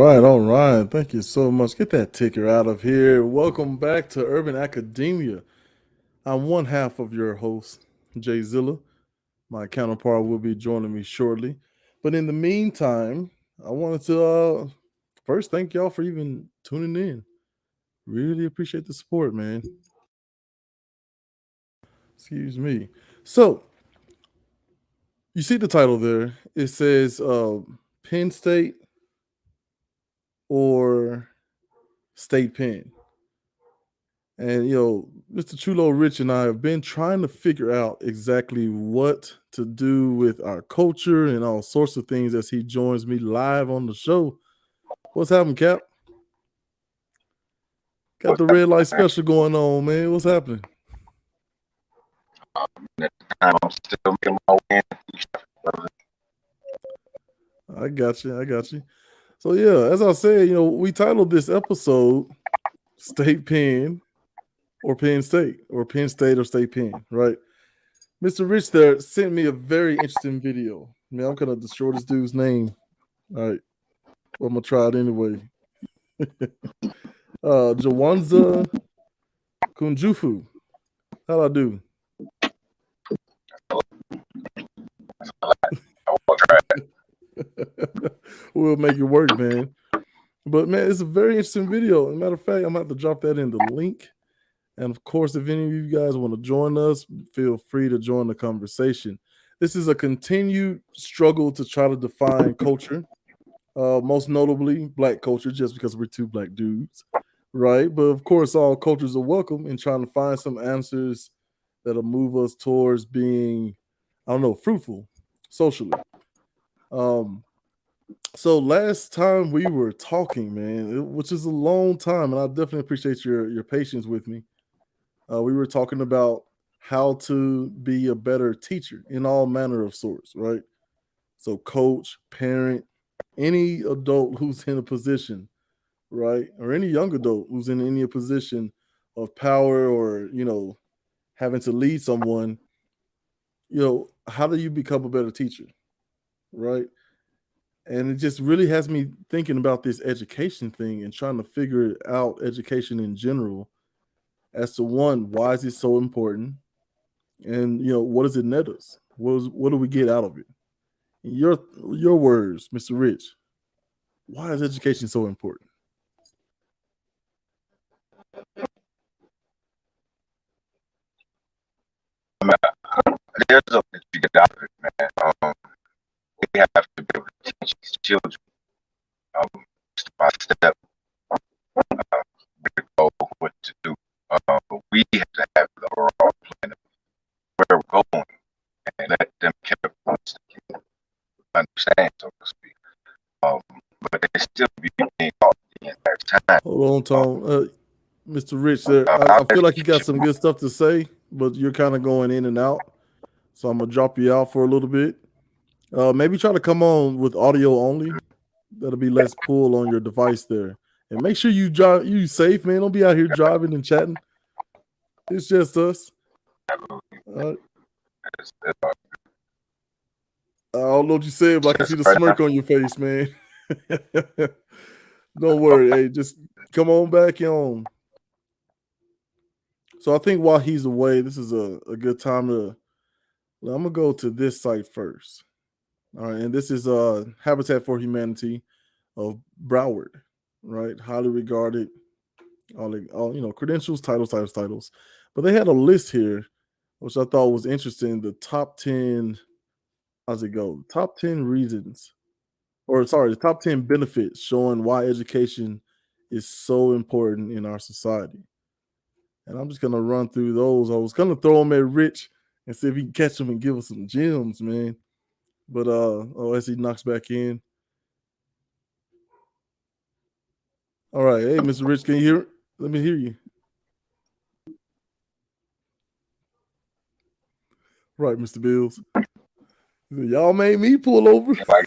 right, all right. Thank you so much. Get that ticker out of here. Welcome back to Urban Academia. I'm one half of your host, Jay Zilla. My counterpart will be joining me shortly. But in the meantime, I wanted to first thank y'all for even tuning in. Really appreciate the support, man. Excuse me. So, you see the title there. It says Penn State or State Penn. And Mr. Chulo Rich and I have been trying to figure out exactly what to do with our culture and all sorts of things as he joins me live on the show. What's happening, Cap? Got the red light special going on, man. What's happening? At the time, I'm still making my way in. I got you. I got you. So yeah, as I said, we titled this episode State Penn or Penn State or Penn State or State Penn, right? Mr. Rich there sent me a very interesting video. Man, I'm gonna destroy this dude's name. All right. Well, I'm gonna try it anyway. Jawanza Kunjufu. How'd I do? We'll make it work, man. But man, it's a very interesting video. As a matter of fact, I'm gonna have to drop that in the link. And of course, if any of you guys want to join us, feel free to join the conversation. This is a continued struggle to try to define culture, most notably Black culture, just because we're two Black dudes, right? But of course, all cultures are welcome in trying to find some answers that'll move us towards being, I don't know, fruitful socially. So last time we were talking, man, which is a long time, and I definitely appreciate your patience with me. We were talking about how to be a better teacher in all manner of sorts, right? So coach, parent, any adult who's in a position, right? Or any young adult who's in any position of power or, having to lead someone, how do you become a better teacher, right? And it just really has me thinking about this education thing and trying to figure out education in general as to one, why is it so important? And what does it net us? What do we get out of it? In your words, Mr. Rich, why is education so important? There's something that you get out of it, man. We have to be able to teach these children step by step where to go, what to do. But we have to have the overall plan of where we're going and let them capitalize and understand, so to speak. But they still be being taught the entire time. Hold on, Tom. Mr. Rich, there, I feel like you got some good stuff to say, but you're kind of going in and out. So I'm gonna drop you out for a little bit. Maybe try to come on with audio only. That'll be less pull on your device there. And make sure you drive you safe, man. Don't be out here driving and chatting. It's just us. I don't know what you said, but I can see the smirk on your face, man. Don't worry. Hey, just come on back on. So I think while he's away, this is a good time to. I'm gonna go to this site first. All right, and this is Habitat for Humanity of Broward, right? Highly regarded, all credentials, titles. But they had a list here, which I thought was interesting. The top 10, how's it go? Top 10 reasons, or sorry, the top 10 benefits showing why education is so important in our society. And I'm just gonna run through those. I was gonna throw them at Rich and see if he can catch them and give us some gems, man. But as he knocks back in. All right, hey, Mr. Rich, can you hear? Let me hear you. Right, Mr. Bills. Y'all made me pull over. Are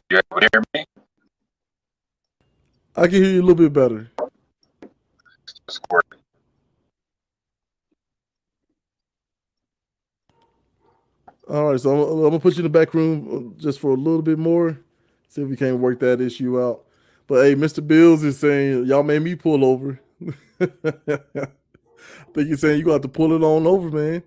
you able to hear me? I can hear you a little bit better. All All right, so I'm gonna put you in the back room just for a little bit more. See if we can't work that issue out. But hey, Mr. Bills is saying y'all made me pull over. I think he's saying you got to pull it on over, man.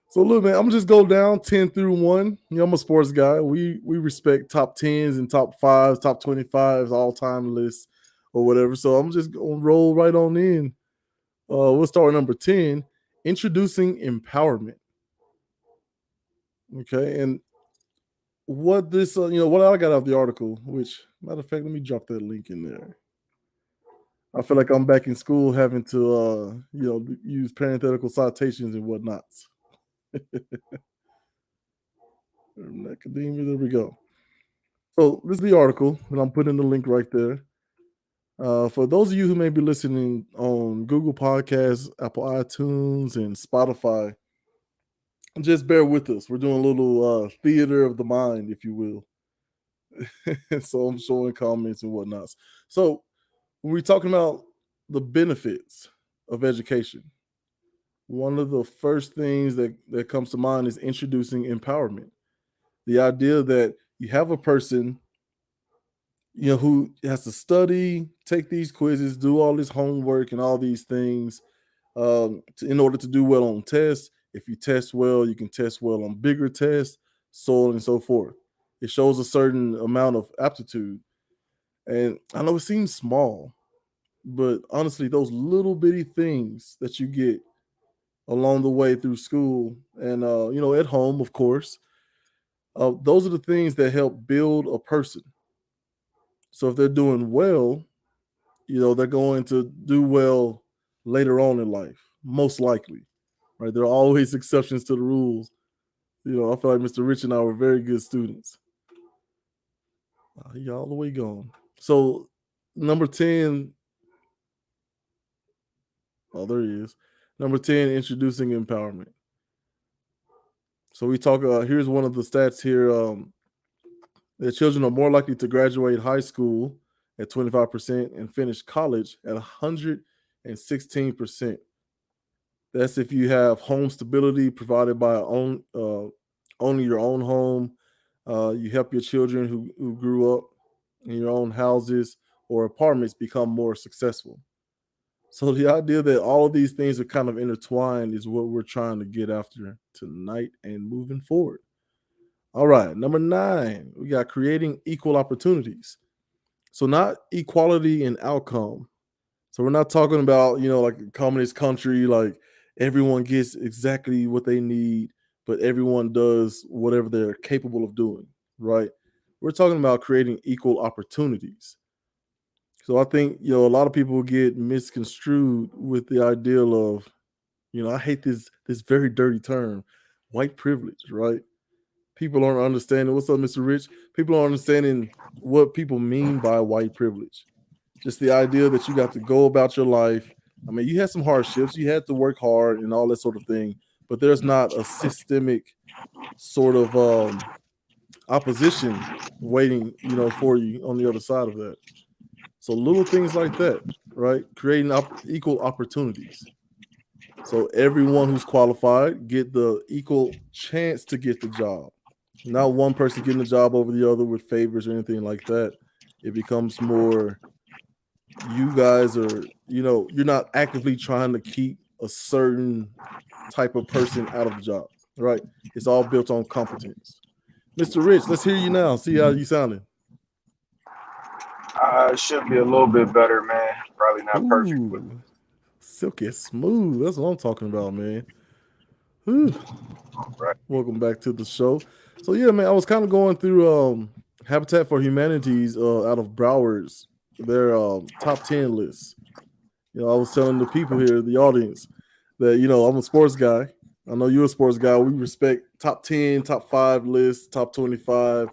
So look, man, I'm gonna just go down 10 through 1. I'm a sports guy. We respect top tens and top fives, top 25s, all time lists or whatever. So I'm just gonna roll right on in. We'll start with number 10, introducing empowerment. Okay, and what this, what I got out of the article, which matter of fact, let me drop that link in there. I feel like I'm back in school having to, use parenthetical citations and whatnots. Academia, there we go. So this is the article, and I'm putting the link right there. For those of you who may be listening on Google Podcasts, Apple iTunes, and Spotify, just bear with us. We're doing a little theater of the mind, if you will. So I'm showing comments and whatnots. So when we're talking about the benefits of education, one of the first things that comes to mind is introducing empowerment. The idea that you have a person, who has to study, take these quizzes, do all this homework and all these things in order to do well on tests. If you test well, you can test well on bigger tests, so on and so forth. It shows a certain amount of aptitude. And I know it seems small, but honestly, those little bitty things that you get along the way through school and, at home, of course, those are the things that help build a person. So if they're doing well, they're going to do well later on in life, most likely, right? There are always exceptions to the rules. I feel like Mr. Rich and I were very good students. He all the way gone. So number 10, oh, there he is. Number 10, introducing empowerment. So we talk, here's one of the stats here. That children are more likely to graduate high school at 25% and finish college at 116%. That's if you have home stability provided by owning your own home. You help your children who grew up in your own houses or apartments become more successful. So the idea that all of these things are kind of intertwined is what we're trying to get after tonight and moving forward. All right, number 9, we got creating equal opportunities. So not equality in outcome. So we're not talking about, like a communist country, like everyone gets exactly what they need, but everyone does whatever they're capable of doing, right? We're talking about creating equal opportunities. So I think, a lot of people get misconstrued with the ideal of, I hate this very dirty term, white privilege, right? People aren't understanding. What's up, Mr. Rich? People aren't understanding what people mean by white privilege. Just the idea that you got to go about your life. I mean, you had some hardships, you had to work hard and all that sort of thing, but there's not a systemic sort of opposition waiting, for you on the other side of that. So little things like that, right? Creating equal opportunities. So everyone who's qualified get the equal chance to get the job. Not one person getting the job over the other with favors or anything like that. It becomes more, you guys are, you're not actively trying to keep a certain type of person out of the job, right? It's all built on competence. Mr. Rich, let's hear you now. See how you sounding. It should be a little bit better, man. Probably not perfect, but Ooh, silky smooth. That's what I'm talking about, man. Whew. right. Welcome back to the show. So yeah, man, I was kind of going through Habitat for Humanity's out of Broward's their top 10 lists. I was telling the people here, the audience, that I'm a sports guy. I know you're a sports guy. We respect top 10, top 5 lists, top 25,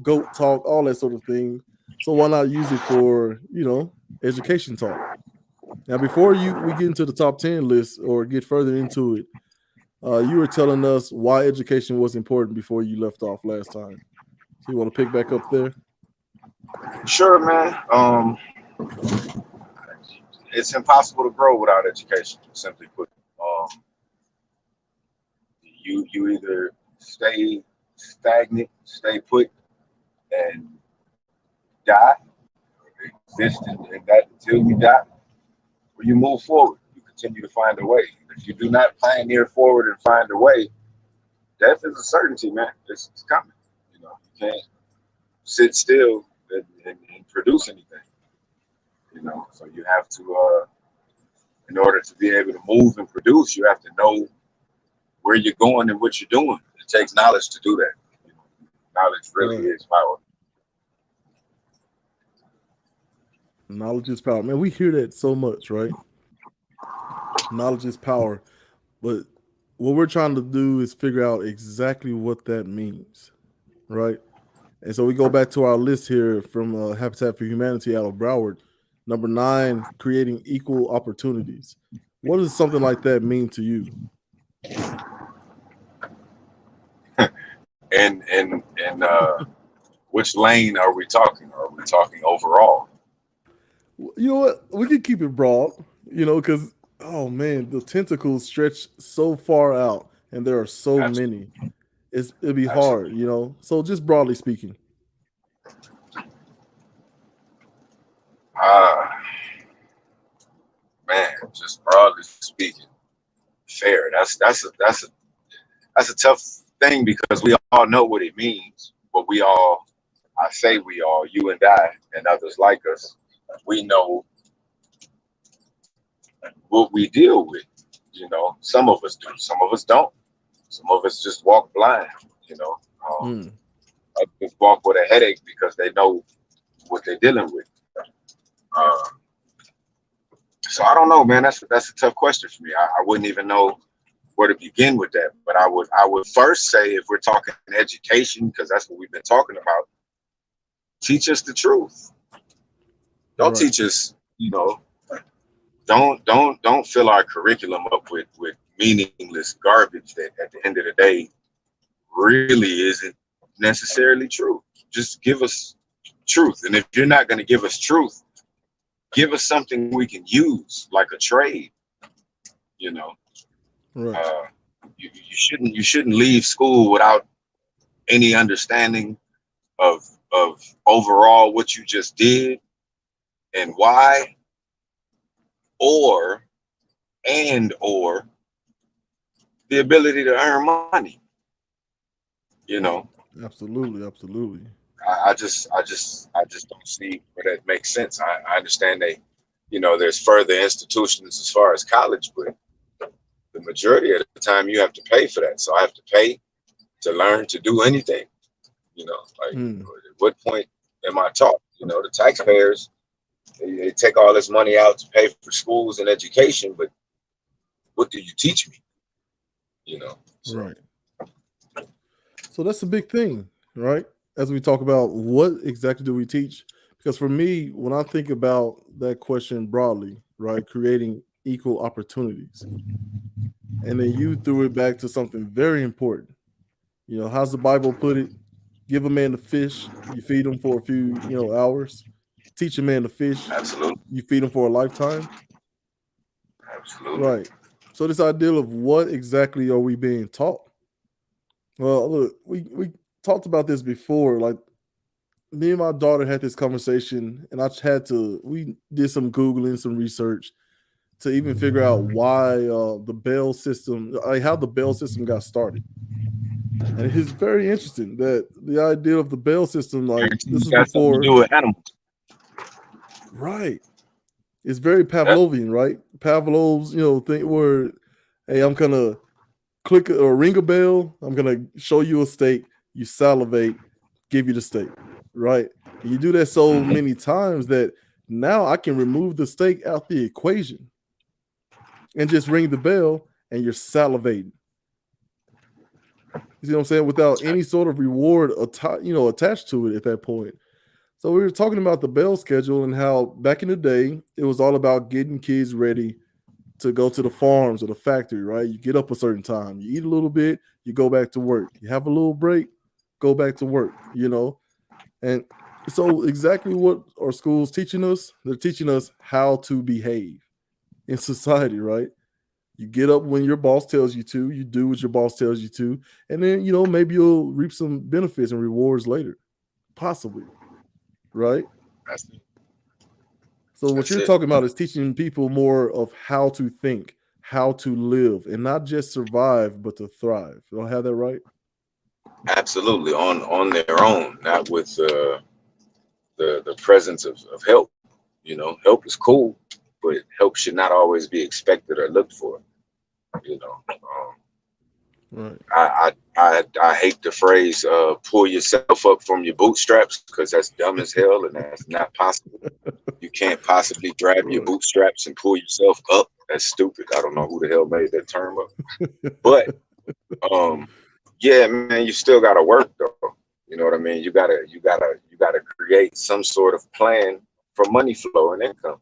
GOAT talk, all that sort of thing. So why not use it for, education talk? Now, before we get into the top 10 list or get further into it, you were telling us why education was important before you left off last time. So you want to pick back up there? Sure, man. It's impossible to grow without education. Simply put, you either stay stagnant, stay put, and die, exist in that until you die, or you move forward. You continue to find a way. If you do not pioneer forward and find a way, death is a certainty, man. It's coming. You can't sit still and produce anything. So you have to, in order to be able to move and produce, you have to know where you're going and what you're doing. It takes knowledge to do that. Knowledge really Right. is power. Knowledge is power. Man, we hear that so much, right? Knowledge is power. But what we're trying to do is figure out exactly what that means, right? And so we go back to our list here from Habitat for Humanity out of Broward. Number 9, creating equal opportunities. What does something like that mean to you? And which lane are we talking? Are we talking overall? You know what? We can keep it broad, because, oh man, the tentacles stretch so far out and there are so Absolutely. many. It'd be hard, Absolutely. So just broadly speaking. Ah, man, just broadly speaking, fair. That's a tough thing because we all know what it means, but I say we all, you and I, and others like us, we know what we deal with. Some of us do, some of us don't. Some of us just walk blind. You know, um, Mm, others walk with a headache because they know what they're dealing with. Uh, so I don't know, man. That's a tough question for me. I wouldn't even know where to begin with that. But I would first say, if we're talking education, because that's what we've been talking about, teach us the truth. Don't right. teach us, don't fill our curriculum up with meaningless garbage that at the end of the day really isn't necessarily true. Just give us truth. And if you're not going to give us truth, give us something we can use, like a trade. You know, Right. uh, you shouldn't leave school without any understanding of overall what you just did and why, or or the ability to earn money. You know, Absolutely. Absolutely. I just don't see where that makes sense. I understand there's further institutions as far as college, but the majority of the time you have to pay for that. So I have to pay to learn to do anything. Like, Mm, at what point am I taught? The taxpayers, they take all this money out to pay for schools and education, but what do you teach me? So right. So that's a big thing, right? As we talk about what exactly do we teach? Because for me, when I think about that question broadly, right, creating equal opportunities, and then you threw it back to something very important. How's the Bible put it? Give a man a fish, you feed him for a few, hours. Teach a man to fish, absolutely, you feed him for a lifetime. absolutely, Right. So this idea of what exactly are we being taught? Well, look, we talked about this before. Like me and my daughter had this conversation, and we did some googling, some research to even figure out why the Bell system, like how the Bell system got started. And it's very interesting that the idea of the Bell system, like everything this is got something to before, do with animals. right? It's very Yeah, Pavlovian, right? Pavlov's, thing where, hey, I'm gonna click or ring a bell. I'm gonna show you a steak. You salivate, give you the steak, right? And you do that so hmm many times that now I can remove the steak out the equation and just ring the bell, and you're salivating. You see what I'm saying? Without any sort of reward, attached to it at that point. So we were talking about the bell schedule and how back in the day it was all about getting kids ready to go to the farms or the factory, right? You get up a certain time, you eat a little bit, you go back to work. You have a little break, go back to work. And so exactly what are schools teaching us? They're teaching us how to behave in society, right? You get up when your boss tells you to, you do what your boss tells you to, and then, maybe you'll reap some benefits and rewards later. Possibly. Right? That's it. So what That's you're it. talking about is teaching people more of how to think, how to live, and not just survive, but to thrive. Do I have that right? Absolutely, on their own, not with the presence of help. Help is cool, but help should not always be expected or looked for. You know, Right. I hate the phrase "pull yourself up from your bootstraps" because that's dumb as hell and that's not possible. You can't possibly grab your Right. bootstraps and pull yourself up. That's stupid. I don't know who the hell made that term up, but yeah, man, you still gotta work though. You know what I mean? You gotta create some sort of plan for money flow and income,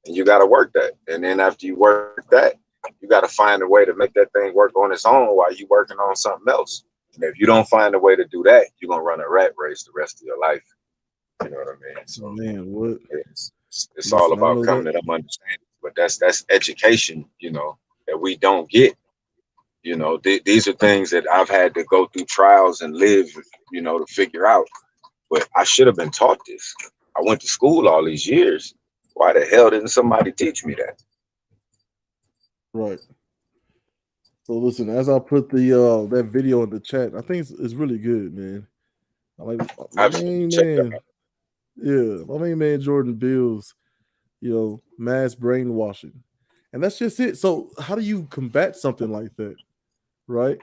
and you gotta work that. And then after you work that, you gotta find a way to make that thing work on its own while you working on something else. And if you don't find a way to do that, you're gonna run a rat race the rest of your life. You know what I mean? So Man, what? it's all Listen, I about know coming that. to them understanding. But that's education, that we don't get. These are things that I've had to go through trials and live, to figure out. But I should have been taught this. I went to school all these years. Why the hell didn't somebody teach me that? Right. So listen, as I put that video in the chat, I think it's really good, man. I like my Absolutely. main Check that man. out. Yeah, my main man Jordan Bills, mass brainwashing. And that's just it. So how do you combat something like that? Right?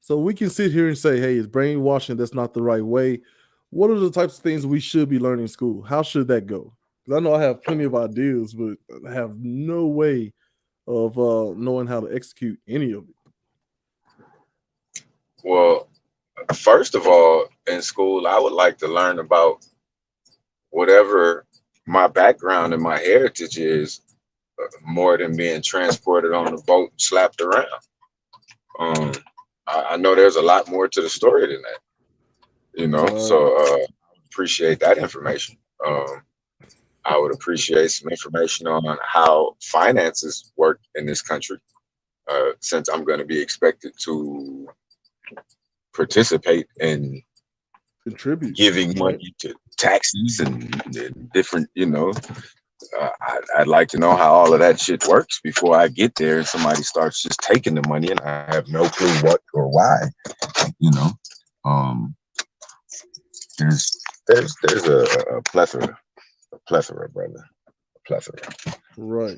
So we can sit here and say, hey, it's brainwashing, that's not the right way. What are the types of things we should be learning in school? How should that go? Because I know I have plenty of ideas, but I have no way of knowing how to execute any of it. Well, first of all, in school, I would like to learn about whatever my background and my heritage is, more than being transported on a boat and slapped around. Um, I know there's a lot more to the story than that, Right. so appreciate that information. I would appreciate some information on how finances work in this country, since I'm going to be expected to participate in Contribute. giving Right. money to taxes and different, I'd like to know how all of that shit works before I get there and somebody starts just taking the money and I have no clue what or why. You know, um, there's a plethora, brother, a plethora. Right.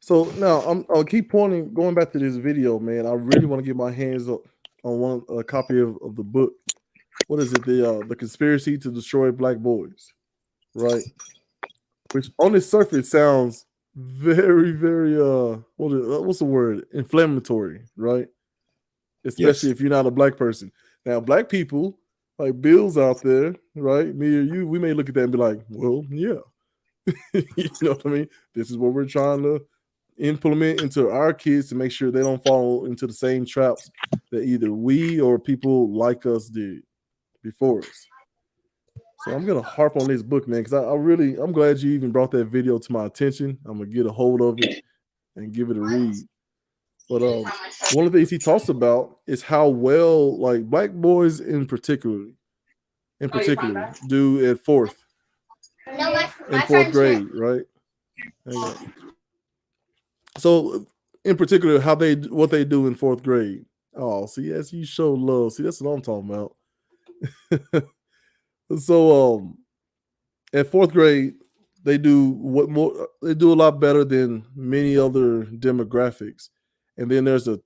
So now I'll keep pointing, going back to this video, man. I really want to get my hands up on a copy of the book. What is it? The Conspiracy to Destroy Black Boys. Right. Which on the surface sounds very, very what's the word? Inflammatory, right? Especially Yes. if you're not a black person. Now, black people, like Bill's out there, right? Me or you, we may look at that and be like, well, yeah. You know what I mean? This is what we're trying to implement into our kids to make sure they don't fall into the same traps that either we or people like us did before us. So I'm gonna harp on this book, man, because I'm glad you even brought that video to my attention. I'm gonna get a hold of it and give it a read. But one of the things he talks about is how well, like, black boys in particular, do at fourth grade, right? Hang on. So in particular, what they do in fourth grade. Oh, see, as you show love, see, that's what I'm talking about. So at fourth grade, they do they do a lot better than many other demographics. And then there's a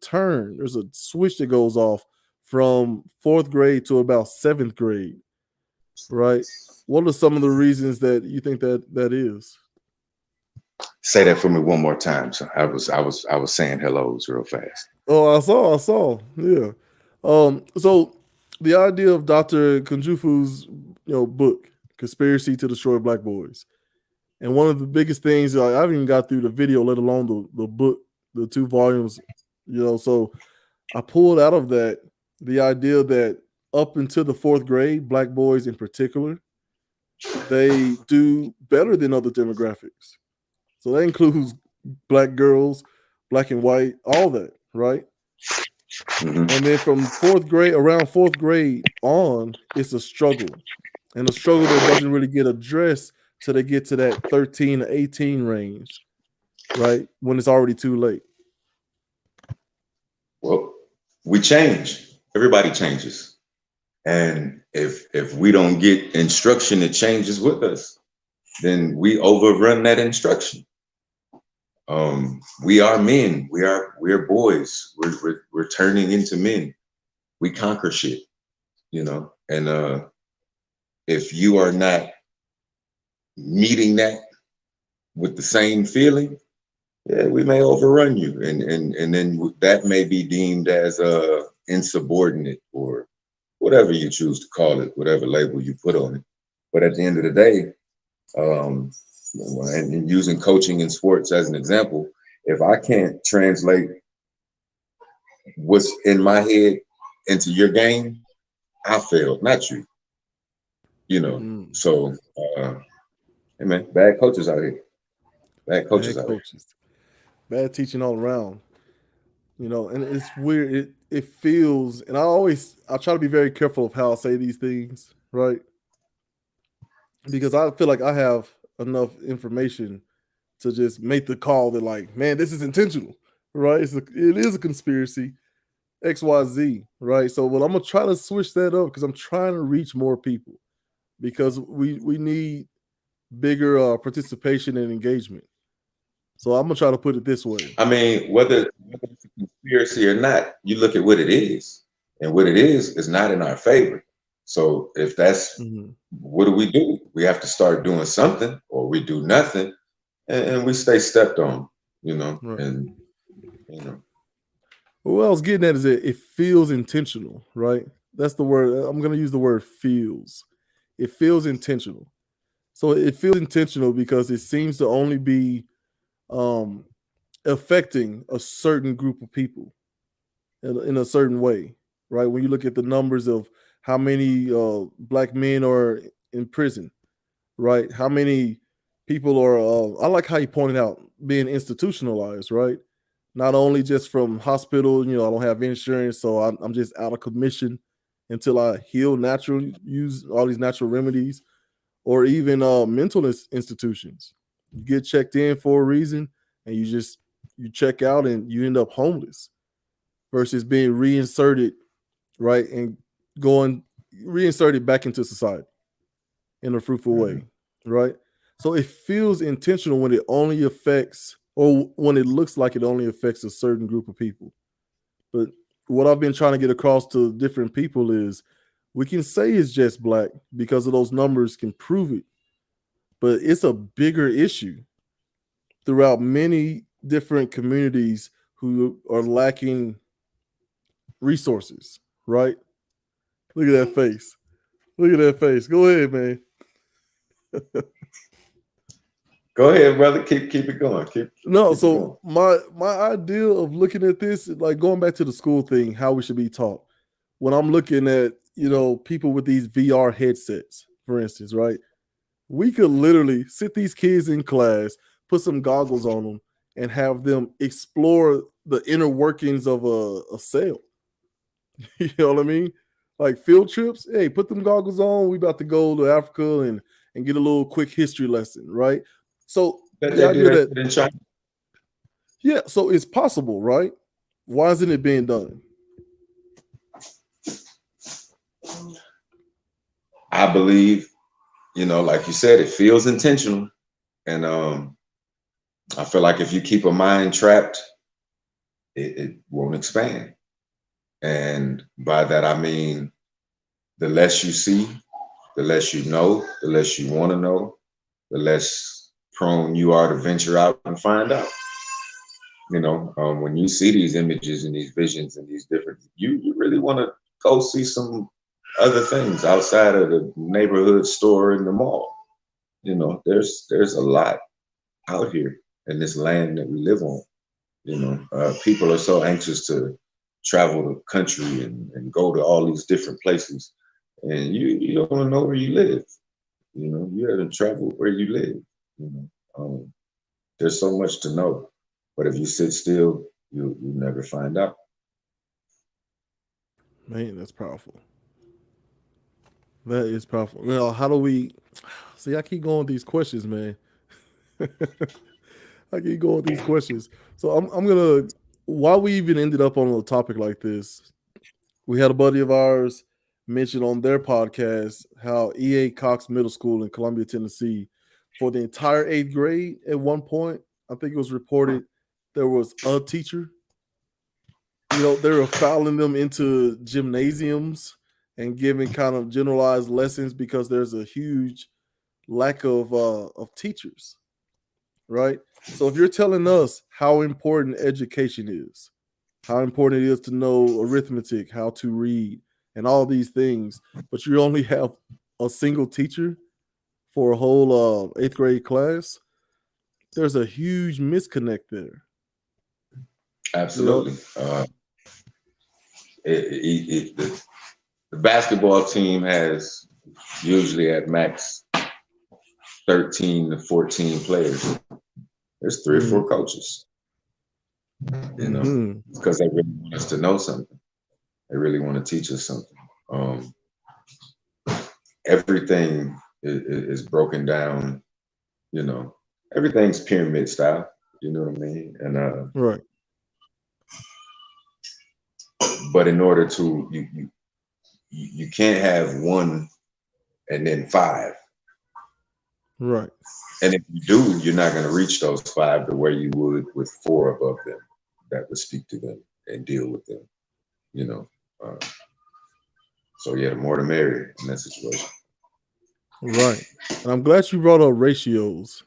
switch that goes off from fourth grade to about seventh grade, right? What are some of the reasons that you think that is? Say that for me one more time. So I was saying hellos real fast. Oh, I saw. Yeah. So the idea of Dr. Kunjufu's book, Conspiracy to Destroy Black Boys. And one of the biggest things, I haven't even got through the video, let alone the book, the 2 volumes, so I pulled out of that the idea that up until the fourth grade, black boys in particular, they do better than other demographics. So that includes black girls, black and white, all that, right? Mhm. And then from fourth grade, around fourth grade on, it's a struggle, and a struggle that doesn't really get addressed till they get to that 13 to 18 range, right? When it's already too late. Well, we change. Everybody changes. And if we don't get instruction that changes with us, then we overrun that instruction. We are men. We're boys. We're turning into men. We conquer shit, you know. And if you are not meeting that with the same feeling, yeah, we may overrun you, and then that may be deemed as insubordinate or whatever you choose to call it, whatever label you put on it. But at the end of the day, and using coaching in sports as an example, if I can't translate what's in my head into your game, I failed, not you. You know, Mm, so hey man, bad coaches out here. Bad coaches bad out here. coaches, bad teaching all around. And it's weird. It feels, and I try to be very careful of how I say these things, right? Because I feel like I have enough information to just make the call that, like, man, this is intentional, right? It is a conspiracy, XYZ, right? So, well, I'm gonna try to switch that up because I'm trying to reach more people because we need bigger participation and engagement. So I'm gonna try to put it this way. I mean, whether it's a conspiracy or not, you look at what it is, and what it is not in our favor. So if that's Mhm. what do? We have to start doing something, or we do nothing, and we stay stepped on, Right. and you know. Well, what I was getting at is that it feels intentional, right? That's the word. I'm gonna use the word feels. It feels intentional. So it feels intentional because it seems to only be um, affecting a certain group of people in a certain way, right? When you look at the numbers of how many black men are in prison, right? How many people are? I like how you pointed out being institutionalized, right? Not only just from hospital, I don't have insurance, so I'm just out of commission until I heal naturally, use all these natural remedies, or even mental institutions. You get checked in for a reason, and you check out and you end up homeless versus being reinserted, right, and going reinserted back into society in a fruitful Mhm. way, right? So it feels intentional when it only affects, or when it looks like it only affects a certain group of people. But what I've been trying to get across to different people is we can say it's just black because of those numbers can prove it, but it's a bigger issue throughout many different communities who are lacking resources, right? Look at that face. Look at that face. Go ahead, man. Go ahead, brother. Keep it going. No, Keep it going. so my idea of looking at this, like going back to the school thing, how we should be taught. When I'm looking at, people with these VR headsets, for instance, right? We could literally sit these kids in class, put some goggles on them, and have them explore the inner workings of a cell. You know what I mean? Like field trips. Hey, put them goggles on. We about to go to Africa and get a little quick history lesson, right? So Bet the they do idea that that, shit in China. yeah, so it's possible, right? Why isn't it being done? I believe, like you said, it feels intentional, and I feel like if you keep a mind trapped, it won't expand. And by that I mean the less you see, the less you know, the less you want to know, the less prone you are to venture out and find out. When you see these images and these visions and these different, you really want to go see some other things outside of the neighborhood store in the mall. There's a lot out here in this land that we live on. People are so anxious to travel the country and go to all these different places, and you don't want to know where you live. You haven't traveled where you live. You know, there's so much to know, But if you sit still, you never find out. Man, that's powerful. That is powerful. Now, how do we see? I keep going with these questions, man. I keep going with these questions. So I'm gonna. Why we even ended up on a topic like this? We had a buddy of ours mention on their podcast how EA Cox Middle School in Columbia, Tennessee, for the entire eighth grade, at one point, I think it was reported there was a teacher. They were fouling them into gymnasiums and giving kind of generalized lessons because there's a huge lack of teachers, right? So if you're telling us how important education is, how important it is to know arithmetic, how to read, and all these things, but you only have a single teacher for a whole eighth grade class, there's a huge disconnect there. Absolutely. The basketball team has usually at max 13 to 14 players. There's 3 or 4 coaches, because they really want us to know something. They really want to teach us something. Everything is broken down, everything's pyramid style, you know what I mean? And right. But in order to, you can't have 1 and then 5. Right. And if you do, you're not going to reach those 5 the way you would with 4 above them that would speak to them and deal with them, So yeah, the more the merrier in that situation. Right. And I'm glad you brought up ratios,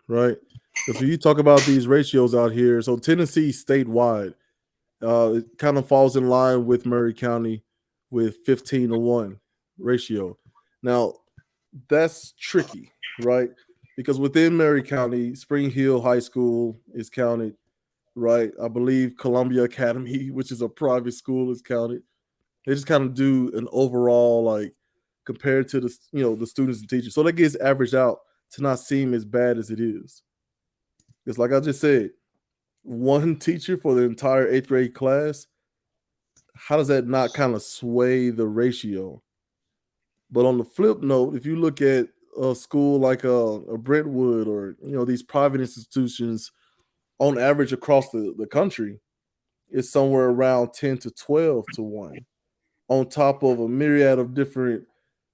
right? Because when you talk about these ratios out here, so Tennessee statewide, it kind of falls in line with Murray County with 15-1 ratio. Now, that's tricky, right? Because within Murray County, Spring Hill High School is counted, right? I believe Columbia Academy, which is a private school, is counted. They just kind of do an overall, like, compared to the students and teachers. So that gets averaged out to not seem as bad as it is. It's like I just said, 1 teacher for the entire eighth grade class. How does that not kind of sway the ratio? But on the flip note, if you look at a school like a Brentwood or these private institutions, on average across the country, it's somewhere around 10 to 12 to 1, on top of a myriad of different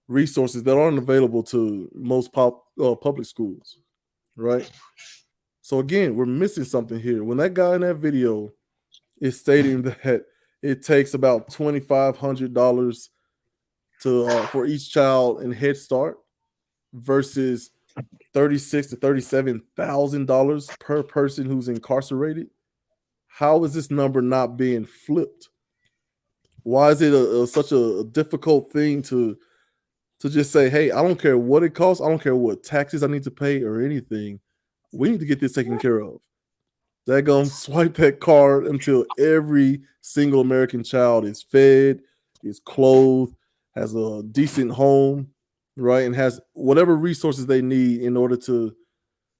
resources that aren't available to most public schools, right? So again, we're missing something here. When that guy in that video is stating that it takes about $2,500 to for each child in Head Start versus $36,000 to $37,000 per person who's incarcerated, how is this number not being flipped? Why is it such a difficult thing to just say, hey, I don't care what it costs, I don't care what taxes I need to pay or anything, we need to get this taken care of. They're gonna swipe that card until every single American child is fed, is clothed, has a decent home, right, and has whatever resources they need in order to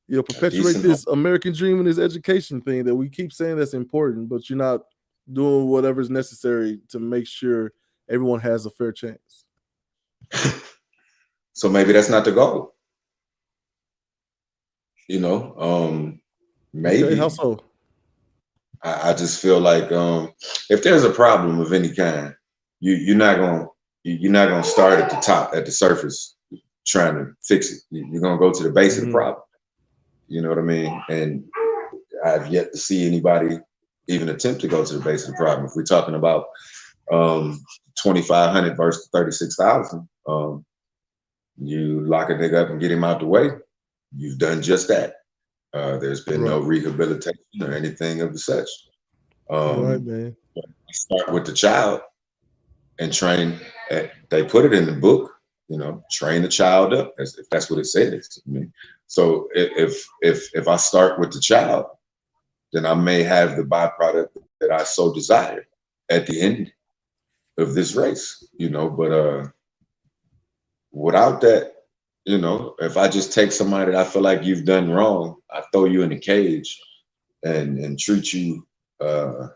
perpetuate this American dream and this education thing that we keep saying that's important, but you're not doing whatever's necessary to make sure everyone has a fair chance. So maybe that's not the goal. Maybe. Okay, how so? I just feel like if there's a problem of any kind, you're not gonna start at the top, at the surface, trying to fix it. You're gonna go to the base of the problem. You know what I mean? And I've yet to see anybody even attempt to go to the base of the problem. If we're talking about 2,500 versus 36,000, you lock a nigga up and get him out the way. You've done just that. There's been no rehabilitation or anything of the such. Right, man. Start with the child and train. They put it in the book, train the child up, if that's what it says. I mean, so if I start with the child, then I may have the byproduct that I so desire at the end of this race, But without that, if I just take somebody that I feel like you've done wrong, I throw you in a cage, and treat you uh,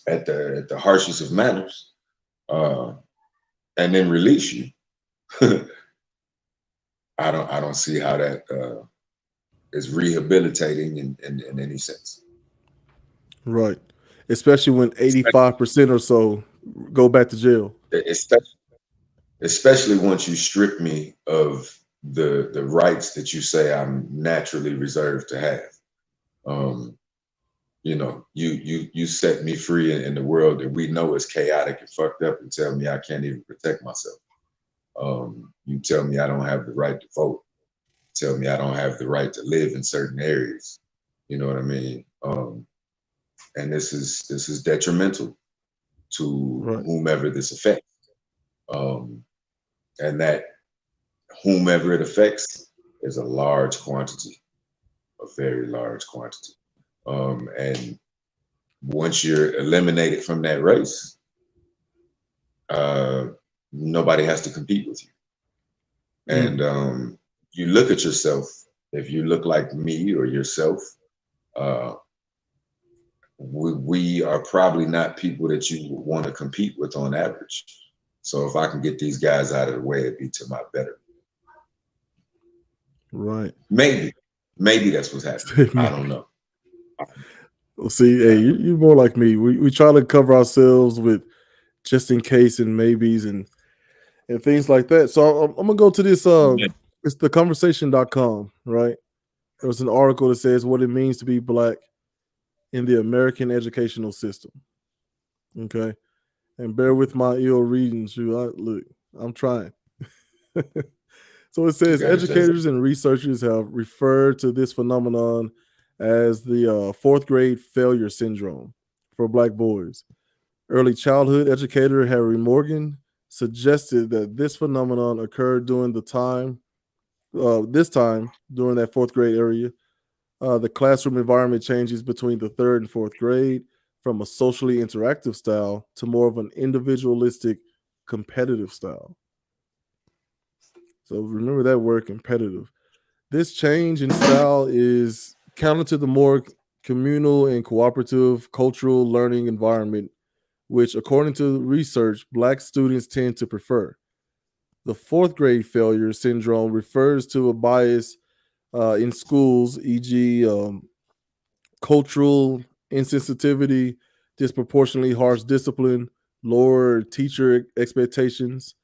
at the harshest of manners, uh, and then release you. I don't see how that is rehabilitating in any sense. Right. Especially when Especially, 85% or so go back to jail. especially especially once you strip me of the rights that you say I'm naturally reserved to have. Um, you know, you set me free in the world that we know is chaotic and fucked up, and tell me I can't even protect myself. You tell me I don't have the right to vote. Tell me I don't have the right to live in certain areas. You know what I mean? And this is detrimental to Right. whomever this affects. Um, and that whomever it affects is a large quantity, a very large quantity. And once you're eliminated from that race, uh, nobody has to compete with you. And Mm. you look at yourself, if you look like me or yourself, uh, we are probably not people that you would want to compete with on average. So if I can get these guys out of the way, it'd be to my better. Right. Maybe, maybe that's what's happening. I don't know. Well, see, hey, you're more like me. We try to cover ourselves with just in case and maybes and things like that. So I'm gonna go to this. Yeah, It's the conversation.com, right? There's an article that says what it means to be black in the American educational system. Okay, and bear with my ill reading. Look, I'm trying. So it you says got it, Jay. educators and researchers have referred to this phenomenon as the fourth grade failure syndrome for black boys. Early childhood educator Harry Morgan suggested that this phenomenon occurred during this time during that fourth grade area. The classroom environment changes between the third and fourth grade from a socially interactive style to more of an individualistic, competitive style. So remember that word competitive. This change in style is counter to the more communal and cooperative cultural learning environment, which, according to research, black students tend to prefer. The fourth grade failure syndrome refers to a bias in schools, e.g., cultural insensitivity, disproportionately harsh discipline, lower teacher expectations,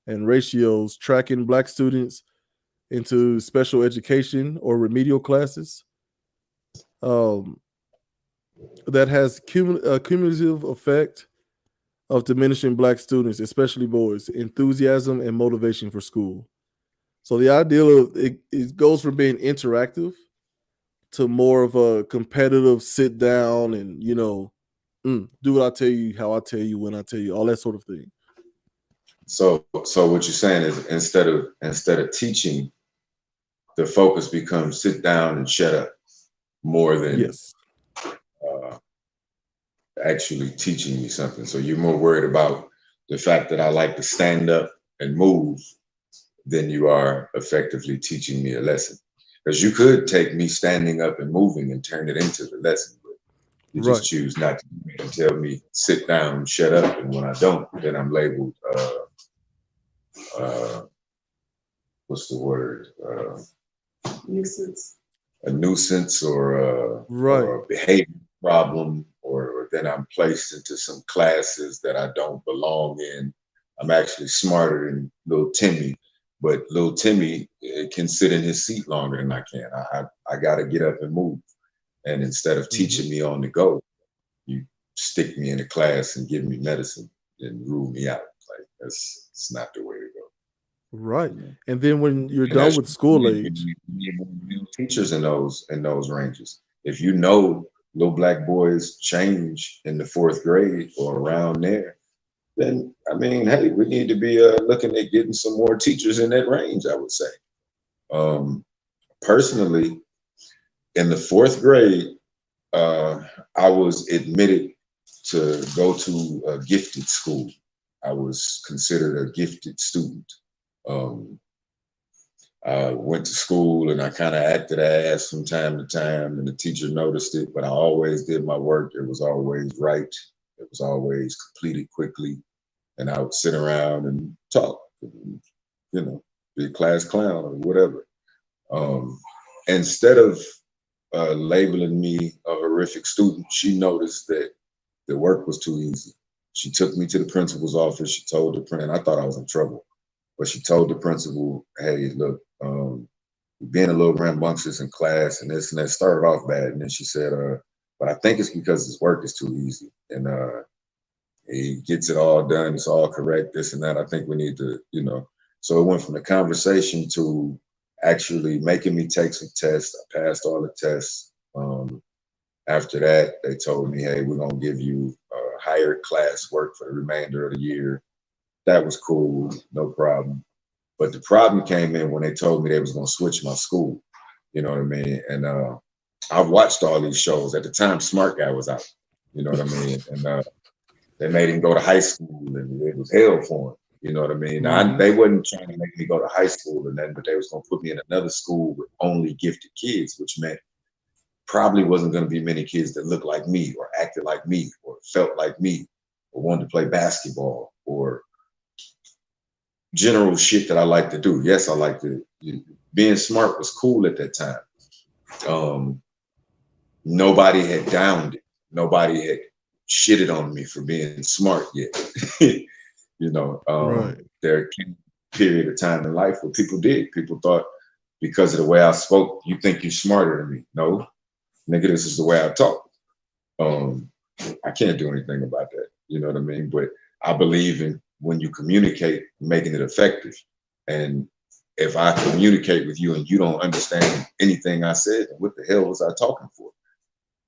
and ratios tracking black students into special education or remedial classes. Um, that has cumulative effect of diminishing black students, especially boys, enthusiasm and motivation for school. So the ideal of it goes from being interactive to more of a competitive sit down and do what I tell you, how I tell you, when I tell you, all that sort of thing. So what you're saying is instead of teaching, the focus becomes sit down and shut up more than Yes. uh, actually teaching me something. So you're more worried about the fact that I like to stand up and move than you are effectively teaching me a lesson. Because you could take me standing up and moving and turn it into the lesson, but you just Right. choose not to do it and tell me sit down, shut up, and when I don't, then I'm labeled uh, what's the word? Nuisance. A nuisance Right. or a behavior problem, or then I'm placed into some classes that I don't belong in. I'm actually smarter than little Timmy, but little Timmy can sit in his seat longer than I can. I got to get up and move. And instead of Hmm. teaching me on the go, you stick me in a class and give me medicine and rule me out. Like it's not the way to go. Right. You know? And then when you're And done that's with school age, we need more real teachers in those ranges. If you know little black boys change in the fourth grade or around there, then I mean, hey, we need to be looking at getting some more teachers in that range. I would say, um, personally, in the fourth grade, uh, I was admitted to go to a gifted school. I was considered a gifted student. Um, I went to school and I kind of acted ass from time to time, and the teacher noticed it, but I always did my work. It was always right. It was always completed quickly. And I would sit around and talk, be a class clown or whatever. Instead of labeling me a horrific student, she noticed that the work was too easy. She took me to the principal's office. She told the principal, I thought I was in trouble, but she told the principal, hey, look, being a little rambunctious in class and this and that started off bad. And then she said, but I think it's because his work is too easy. And he gets it all done. It's all correct, this and that. I think we need to, So it went from the conversation to actually making me take some tests. I passed all the tests. After that, they told me, hey, we're going to give you higher class work for the remainder of the year. That was cool, no problem. But the problem came in when they told me they was going to switch my school. You know what I mean? And I've watched all these shows. At the time, Smart Guy was out. You know what I mean? And they made him go to high school, and it was hell for him. You know what I mean? They wasn't trying to make me go to high school and then, but they was going to put me in another school with only gifted kids, which meant probably wasn't going to be many kids that looked like me or acted like me or felt like me or wanted to play basketball or general shit that I like to do. Yes, I like to. Being smart was cool at that time. Nobody had downed it. Nobody had shitted on me for being smart yet. Right. There came a period of time in life where people did. People thought because of the way I spoke, you think you're smarter than me. No, nigga, this is the way I talk. I can't do anything about that. You know what I mean? But I believe in when you communicate, making it effective. And if I communicate with you and you don't understand anything I said, what the hell was I talking for?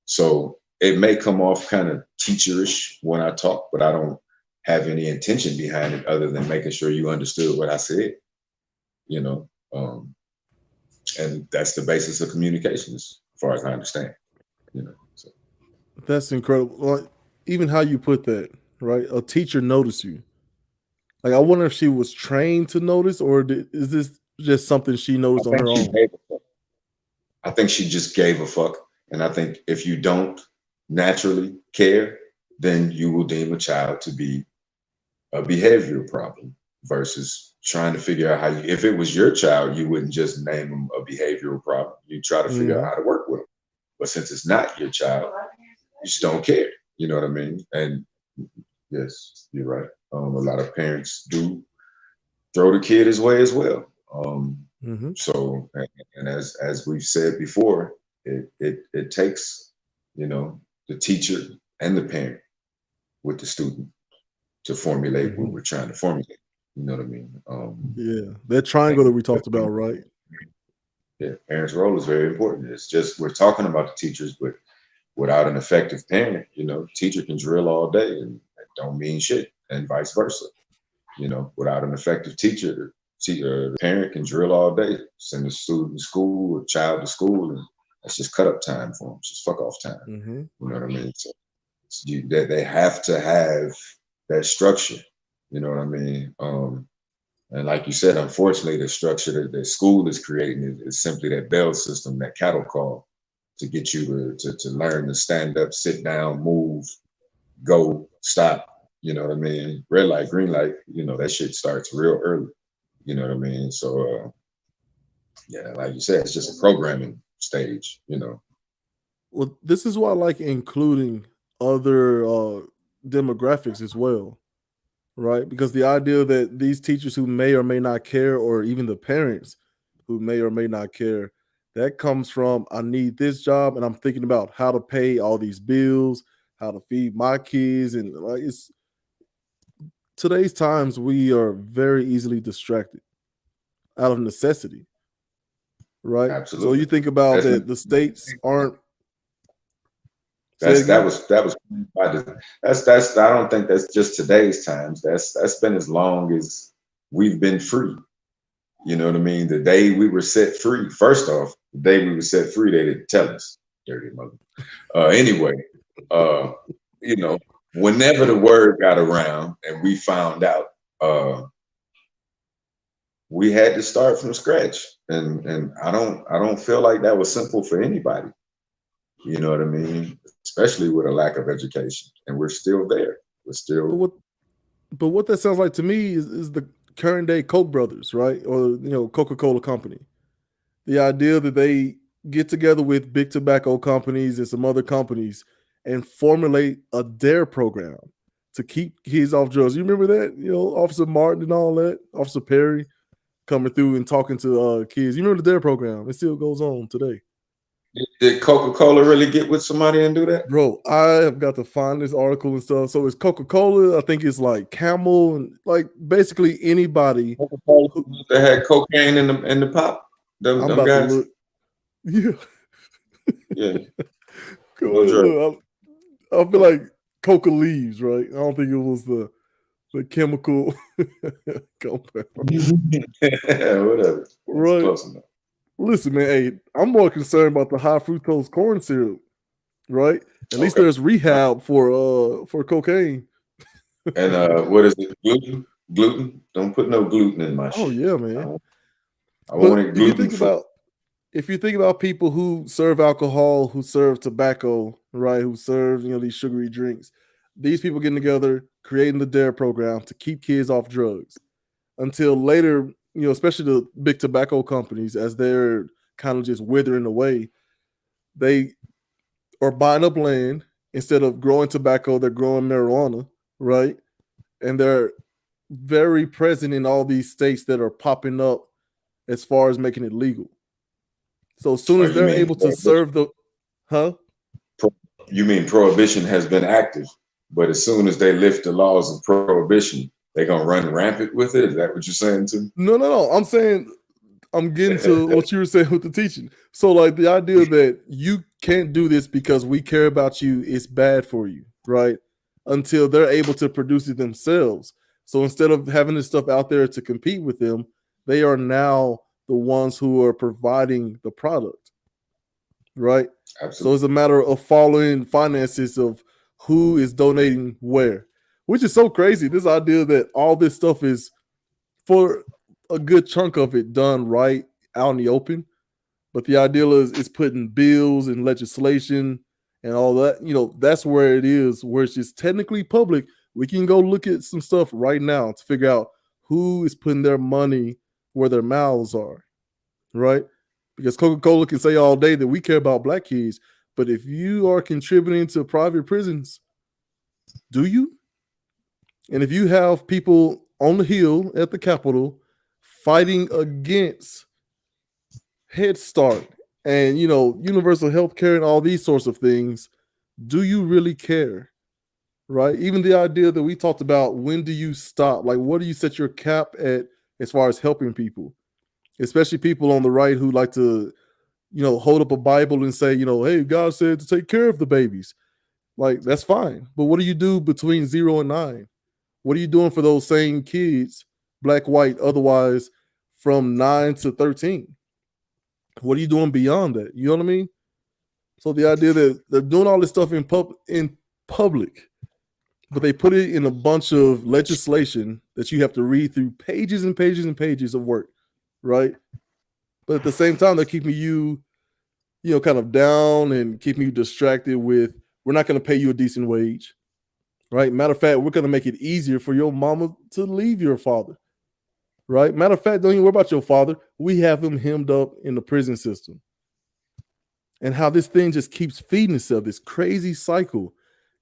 So it may come off kind of teacherish when I talk, but I don't have any intention behind it other than making sure you understood what I said, and that's the basis of communication as far as I understand, So. That's incredible. Like, even how you put that, right? A teacher noticed you. Like, I wonder if she was trained to notice, or is this just something she noticed on her own? I think she just gave a fuck. And I think if you don't naturally care, then you will deem a child to be a behavioral problem versus trying to figure out how you, if it was your child, you wouldn't just name them a behavioral problem. You try to figure out how to work with them. But since it's not your child, you just don't care. You know what I mean? And yes, you're right. A lot of parents do throw the kid his way as well. So, and as we've said before, it takes, the teacher and the parent with the student to formulate what we're trying to formulate. You know what I mean? Yeah, that triangle that we talked about, right? Yeah, parents' role is very important. It's just we're talking about the teachers, but without an effective parent, teacher can drill all day and that don't mean shit, and vice versa. Without an effective teacher, the parent can drill all day, send a student to school, a child to school, and that's just cut up time for them. It's just fuck off time. You know what I mean? So they have to have that structure. You know what I mean? And like you said, unfortunately, the structure that school is creating is simply that bell system, that cattle call, to get you to learn to stand up, sit down, move, go, stop. You know what I mean? Red light, green light, that shit starts real early. You know what I mean? So, yeah, like you said, it's just a programming stage, Well, this is why I like including other demographics as well, right? Because the idea that these teachers who may or may not care, or even the parents who may or may not care, that comes from I need this job and I'm thinking about how to pay all these bills, how to feed my kids, and like it's today's times we are very easily distracted out of necessity, right? Absolutely. So you think about that the states aren't. That was that's I don't think that's just today's times. That's been as long as we've been free. You know what I mean? The day we were set free, first off, the day we were set free, they didn't tell us. Dirty mother. Anyway, whenever the word got around and we found out, we had to start from scratch, and I don't feel like that was simple for anybody. You know what I mean? Especially with a lack of education, and we're still there. We're But still what that sounds like to me is the current day Koch brothers, right? Or Coca-Cola company. The idea that they get together with big tobacco companies and some other companies and formulate a DARE program to keep kids off drugs. You remember that? Officer Martin and all that, Officer Perry coming through and talking to kids. You remember the DARE program? It still goes on today. Did Coca-Cola really get with somebody and do that? Bro, I have got to find this article and stuff. So it's Coca-Cola. I think it's like Camel and like basically anybody. Coca-Cola that had cocaine in the pop. I'm Them about to guys. look. Yeah. Yeah. Go No ahead, joke. look. I feel like Coca leaves, right? I don't think it was the chemical compound. Whatever. That's Right. close enough. Listen, man, hey, I'm more concerned about the high fructose corn syrup, right? At least Okay. there's rehab for cocaine. And what is it? Gluten? Gluten? Don't put no gluten in my Oh shit. yeah, man. I want it If you gluten free. think about people who serve alcohol, who serve tobacco, right, who serve these sugary drinks, these people getting together, creating the DARE program to keep kids off drugs until later, especially the big tobacco companies, as they're kind of just withering away, they are buying up land instead of growing tobacco, they're growing marijuana, right? And they're very present in all these states that are popping up as far as making it legal. So as soon Oh, as you they're mean able to serve you mean prohibition has been active, but as soon as they lift the laws of prohibition, they're gonna run rampant with it? Is that what you're saying to me? No. I'm saying I'm getting to what you were saying with the teaching. So like the idea that you can't do this because we care about you is bad for you, right? Until they're able to produce it themselves. So instead of having this stuff out there to compete with them, they are now the ones who are providing the product, right? Absolutely. So it's a matter of following finances of who is donating where, which is so crazy. This idea that all this stuff is for a good chunk of it done right out in the open. But the ideal is putting bills and legislation and all that. That's where it is, where it's just technically public. We can go look at some stuff right now to figure out who is putting their money where their mouths are, right? Because Coca-Cola can say all day that we care about black kids, but if you are contributing to private prisons, do you? And if you have people on the Hill at the Capitol fighting against Head Start and universal health care and all these sorts of things, do you really care? Right? Even the idea that we talked about, when do you stop? Like, what do you set your cap at as far as helping people? Especially people on the right who like to, hold up a Bible and say, hey, God said to take care of the babies. Like, that's fine. But what do you do between 0 and 9? What are you doing for those same kids, black, white, otherwise, from 9 to 13? What are you doing beyond that? You know what I mean? So the idea that they're doing all this stuff in public, but they put it in a bunch of legislation that you have to read through pages and pages and pages of work, right? But at the same time, they're keeping you, kind of down and keeping you distracted with, we're not going to pay you a decent wage, right? Matter of fact, we're going to make it easier for your mama to leave your father, right? Matter of fact, don't even worry about your father. We have him hemmed up in the prison system. And how this thing just keeps feeding itself, this crazy cycle.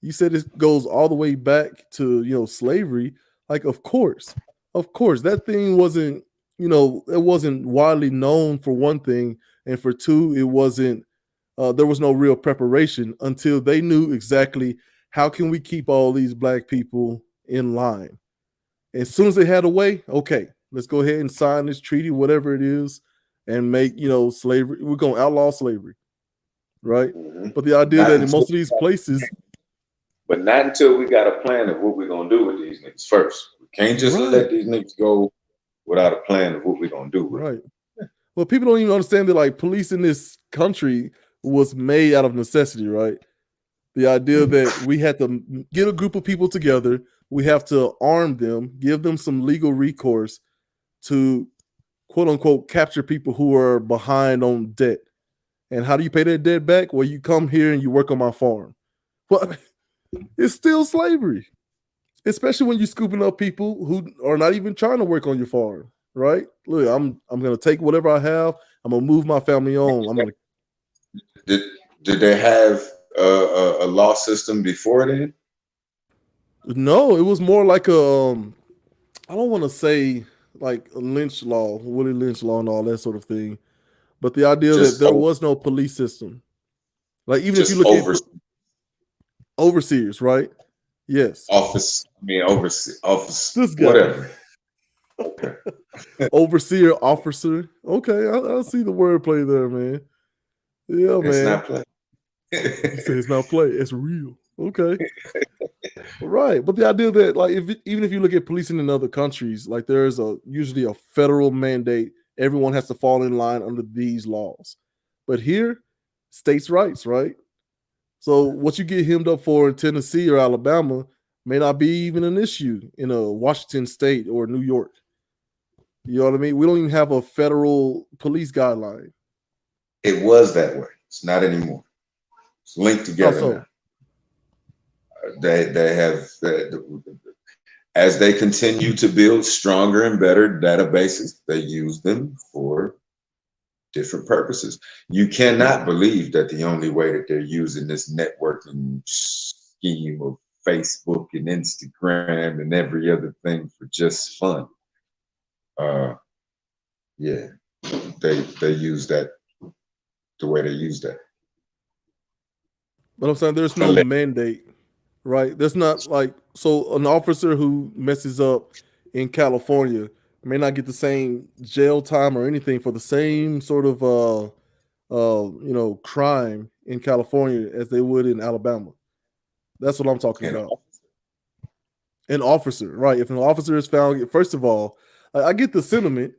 You said it goes all the way back to, slavery. Like, of course, that thing wasn't, it wasn't widely known for one thing. And for two, it wasn't, there was no real preparation until they knew exactly how can we keep all these black people in line. As soon as they had a way, okay, let's go ahead and sign this treaty, whatever it is, and make, slavery, we're going to outlaw slavery. Right? Mm-hmm. But the idea that in most of these places, but not until we got a plan of what we're gonna do with these niggas first. We can't just let these niggas go without a plan of what we're gonna do with them. Well, people don't even understand that like police in this country was made out of necessity, right? The idea that we had to get a group of people together, we have to arm them, give them some legal recourse to quote unquote capture people who are behind on debt. And how do you pay that debt back? Well, you come here and you work on my farm. Well, it's still slavery, especially when you're scooping up people who are not even trying to work on your farm, right? Look, I'm gonna take whatever I have. I'm gonna move my family on. I'm gonna. Did did they have a law system before then? No, it was more like a. I don't want to say like a Lynch law, Willie Lynch law, and all that sort of thing. But the idea that Just there was no police system, like even if you just look at over overseers, right? Yes, office. I mean, oversee office, this guy, whatever. Okay, overseer, officer. Okay, I see the wordplay there, man. Yeah, it's man. not play. He says it's not play, it's real. Okay, right. But the idea that like even if you look at policing in other countries, like there's usually a federal mandate. Everyone has to fall in line under these laws. But here, states' rights, right? So what you get hemmed up for in Tennessee or Alabama may not be even an issue in a Washington State or New York. You know what I mean? We don't even have a federal police guideline. It was that way. It's not anymore. It's linked How together so? now. They have as they continue to build stronger and better databases, they use them for different purposes. You cannot believe that the only way that they're using this networking scheme of Facebook and Instagram and every other thing for just fun. Yeah, they use that the way they use that. But I'm saying there's no mandate, right? There's not like so an officer who messes up in California may not get the same jail time or anything for the same sort of crime in California as they would in Alabama. That's what I'm talking And about. An officer, right? If an officer is found, first of all, I get the sentiment.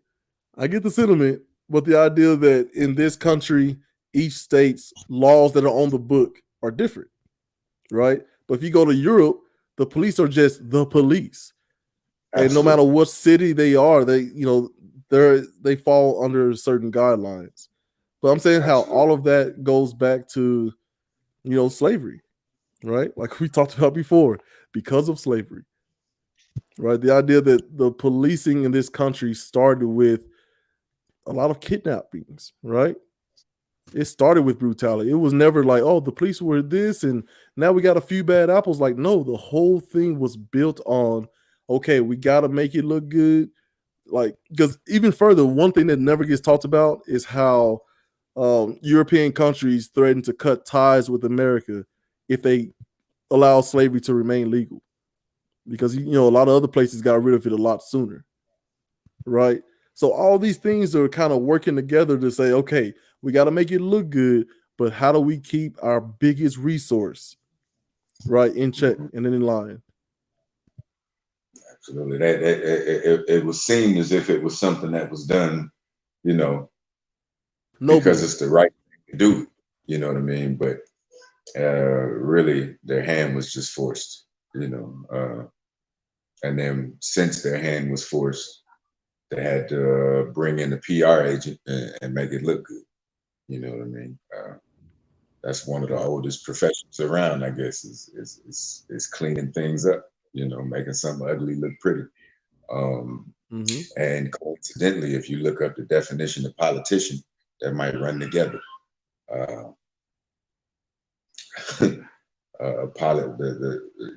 I get the sentiment, but the idea that in this country, each state's laws that are on the book are different, right? But if you go to Europe, the police are just the police, and no matter absolutely. what city they are, they fall under certain guidelines. But I'm saying how Absolutely. all of that goes back to slavery, right? Like we talked about before, because of slavery, right? The idea that the policing in this country started with a lot of kidnappings, right? It started with brutality. It was never like, oh, the police were this, and now we got a few bad apples. Like, no, the whole thing was built on, okay, we got to make it look good. Like, because even further, one thing that never gets talked about is how European countries threaten to cut ties with America if they allow slavery to remain legal. Because a lot of other places got rid of it a lot sooner, right? So all these things are kind of working together to say, okay, we got to make it look good, but how do we keep our biggest resource right in check and then in line? Absolutely. It was seen as if it was something that was done, you know, because Nobly. it's the right thing to do. You know what I mean? But really, their hand was just forced. And then since their hand was forced, they had to bring in a PR agent and make it look good. You know what I mean? That's one of the oldest professions around, I guess, is cleaning things up. Making something ugly look pretty. And coincidentally, if you look up the definition of politician, that might run together.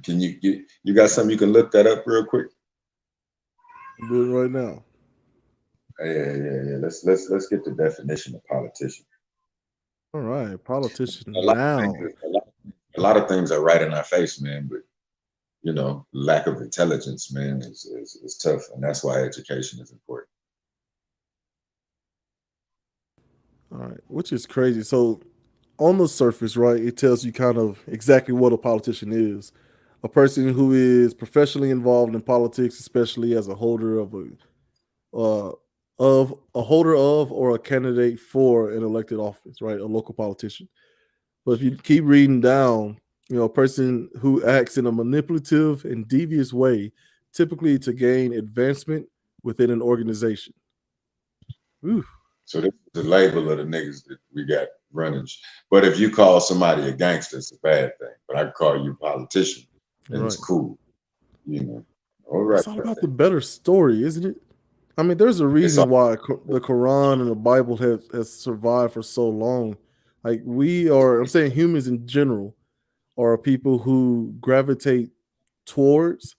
Can you got something you can look that up real quick? Do it right now. Yeah. Let's get the definition of politician. All right, politician A lot now. a lot of things are right in our face, man. But lack of intelligence, man, is tough, and that's why education is important. All right, which is crazy. So on the surface, right, it tells you kind of exactly what a politician is. A person who is professionally involved in politics, especially as a holder of or a candidate for an elected office, right? A local politician. But if you keep reading down, a person who acts in a manipulative and devious way, typically to gain advancement within an organization. Ooh, So this is the label of the niggas that we got running. But if you call somebody a gangster, it's a bad thing. But I call you a politician, then it's right. cool. You know. All right. It's all about the better story, isn't it? I mean, there's a It's all reason why the Quran and the Bible has survived for so long. Like we are, I'm saying humans in general are people who gravitate towards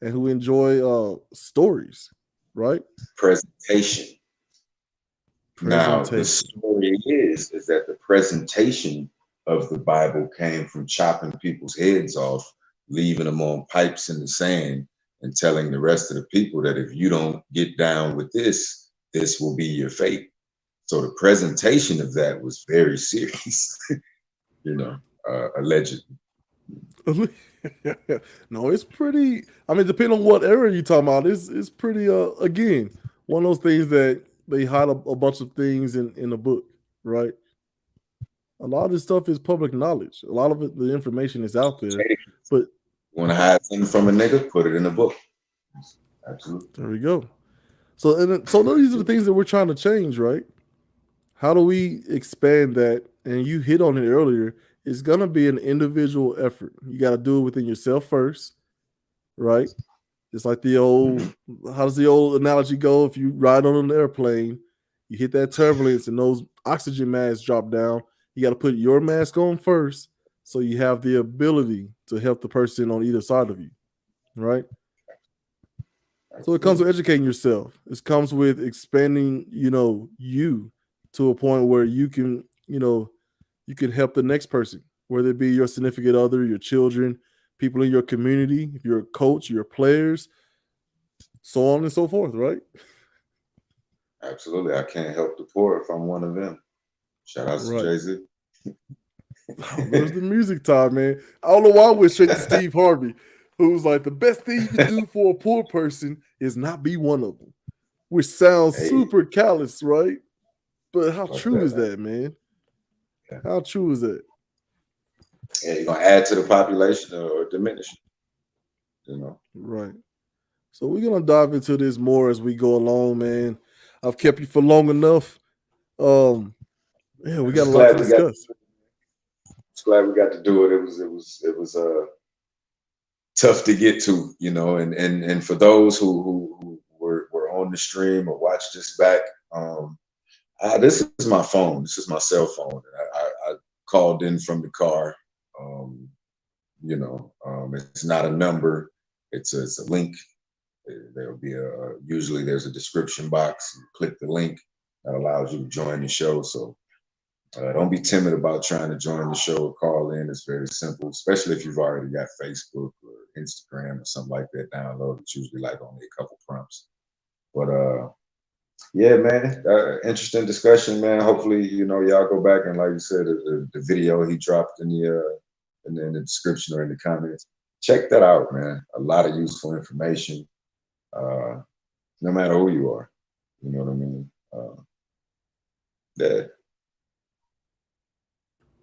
and who enjoy stories, right? presentation. Now, the Presentation. story is that the presentation of the Bible came from chopping people's heads off, leaving them on pipes in the sand, and telling the rest of the people that if you don't get down with this will be your fate. So the presentation of that was very serious, you know, allegedly. No, it's pretty. I mean, depending on what era you're talking about, it's pretty. Again, one of those things that they hide a bunch of things in the book, right? A lot of this stuff is public knowledge. A lot of it, the information is out there. Hey, But want to hide something from a nigga? Put it in a book. Absolutely. there we go. So these are the things that we're trying to change, right? How do we expand that? And you hit on it earlier. It's gonna be an individual effort. You got to do it within yourself first, right? It's like the old, how does the old analogy go? If you ride on an airplane, you hit that turbulence and those oxygen masks drop down. You got to put your mask on first so you have the ability to help the person on either side of you, right? So it comes with educating yourself. It comes with expanding, you to a point where you can help the next person, whether it be your significant other, your children, people in your community, if you're a coach, your players, so on and so forth, right? Absolutely. I can't help the poor if I'm one of them. Shout out to Right. Jay-Z. There's the music time, man. I don't know why I went straight to Steve Harvey, who's like, the best thing you can do for a poor person is not be one of them, which sounds Hey, super callous, right? But how fuck true that, is man. that, man? Yeah. How true is that? Yeah, you're gonna add to the population or diminish it, you know. Right. So we're gonna dive into this more as we go along, man. I've kept you for long enough. Yeah, we got a Just lot to glad we got discuss. just glad we got to do it. It was tough to get to, you know, and for those who were on the stream or watched this back, this is my phone. This is my cell phone. I called in from the car. Um, it's not a number. It's a link. There'll be usually there's a description box. You click the link that allows you to join the show. So don't be timid about trying to join the show or call in. It's very simple, especially if you've already got Facebook or Instagram or something like that downloaded. It's usually like only a couple prompts. But yeah, man, interesting discussion, man. Hopefully, y'all go back and, like you said, the video he dropped in the description or in the comments. Check that out, man. A lot of useful information, no matter who you are. You know what I mean? Yeah.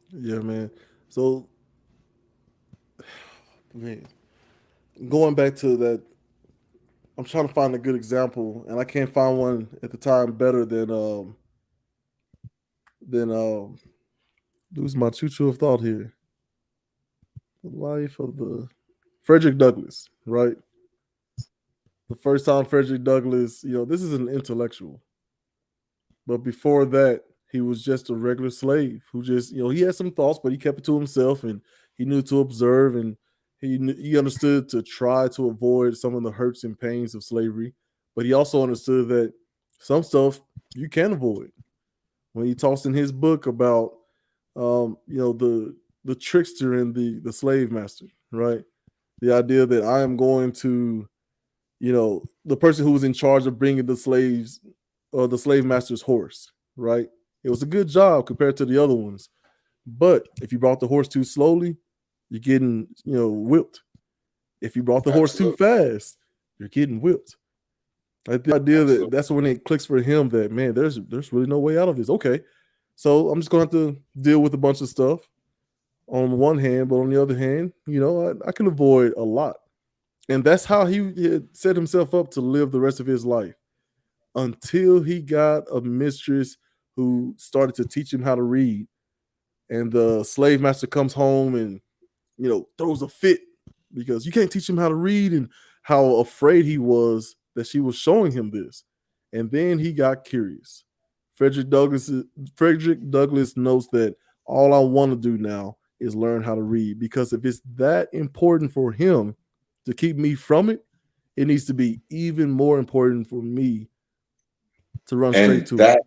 Yeah, man. So, man, going back to that, I'm trying to find a good example, and I can't find one at the time better than lose my choo of thought here. The life of the Frederick Douglass, right? The first time Frederick Douglass, this is an intellectual. But before that, he was just a regular slave who just, he had some thoughts, but he kept it to himself and he knew to observe and he understood to try to avoid some of the hurts and pains of slavery. But he also understood that some stuff you can avoid. When he talks in his book about, the trickster and the slave master, right? The idea that I am going to, the person who was in charge of bringing the slaves or the slave master's horse, right? It was a good job compared to the other ones. But if you brought the horse too slowly, you're getting, whipped. If you brought the horse too fast, you're getting whipped. Like the idea that that's when it clicks for him that, man, there's really no way out of this. Okay. So I'm just going to have to deal with a bunch of stuff on one hand, but on the other hand, I can avoid a lot. And that's how he had set himself up to live the rest of his life. until he got a mistress who started to teach him how to read. And the slave master comes home and, throws a fit because you can't teach him how to read, and how afraid he was that she was showing him this. And then he got curious. Frederick Douglass Frederick Douglass knows that all I want to do now is learn how to read, because if it's that important for him to keep me from it, it needs to be even more important for me to run straight And to it.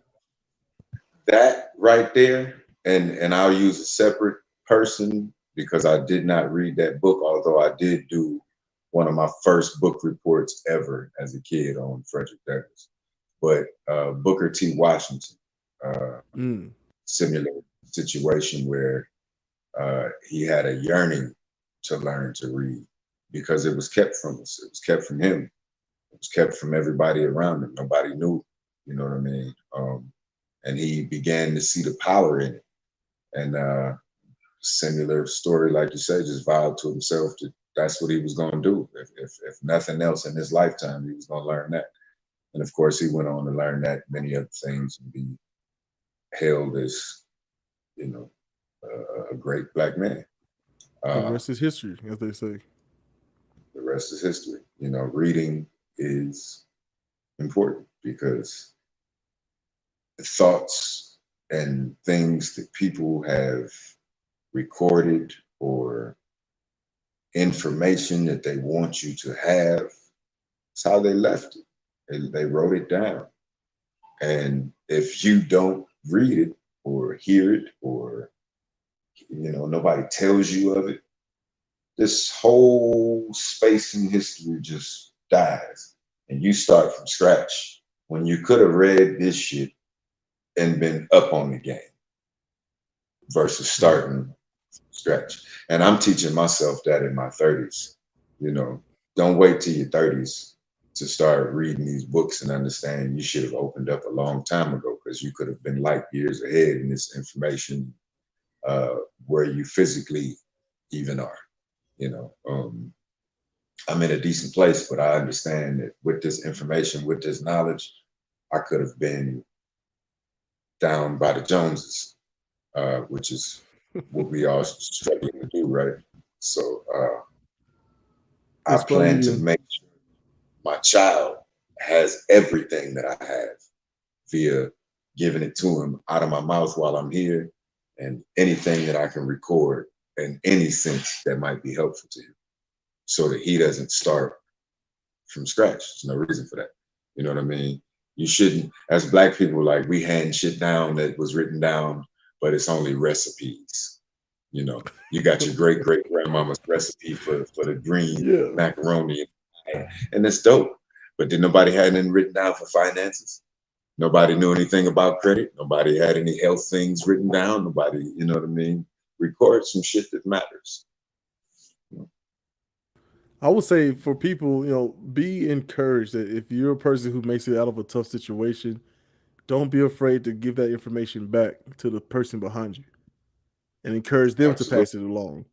that right there, and I'll use a separate person because I did not read that book, although I did do one of my first book reports ever as a kid on Frederick Douglass. But Booker T. Washington, Mm, similar situation where he had a yearning to learn to read because it was kept from us. It was kept from him. It was kept from everybody around him. Nobody knew, you know what I mean? And he began to see the power in it. And similar story, like you said, just vowed to himself that that's what he was going to do. If nothing else in his lifetime, he was going to learn that. And of course, he went on to learn that many other things and be hailed as, you know, a great black man. and the rest is history, as they say. The rest is history. You know, reading is important because the thoughts and things that people have recorded or information that they want you to have, it's how they left it. They wrote it down. And if you don't read it or hear it or, you know, nobody tells you of it, this whole space in history just dies. And you start from scratch when you could have read this shit and been up on the game versus starting from scratch. And I'm teaching myself that in my 30s. You know, don't wait till your 30s to start reading these books and understand you should have opened up a long time ago because you could have been light years ahead in this information where you physically even are. You know, I'm in a decent place, but I understand that with this information, with this knowledge, I could have been down by the Joneses, which is what we all struggling to do, right? So I It's funny. plan to make sure my child has everything that I have via giving it to him out of my mouth while I'm here, and anything that I can record in any sense that might be helpful to him, so that he doesn't start from scratch. There's no reason for that. You know what I mean? You shouldn't, as black people, like we hand shit down that was written down, but it's only recipes. You know, you got your great great grandmama's recipe for the green Yeah. macaroni, and it's dope. But did nobody had anything written down for finances? Nobody knew anything about credit. Nobody had any health things written down. Nobody, you know what I mean? Record some shit that matters. I would say for people, be encouraged that if you're a person who makes it out of a tough situation, don't be afraid to give that information back to the person behind you and encourage them to pass Absolutely, it along.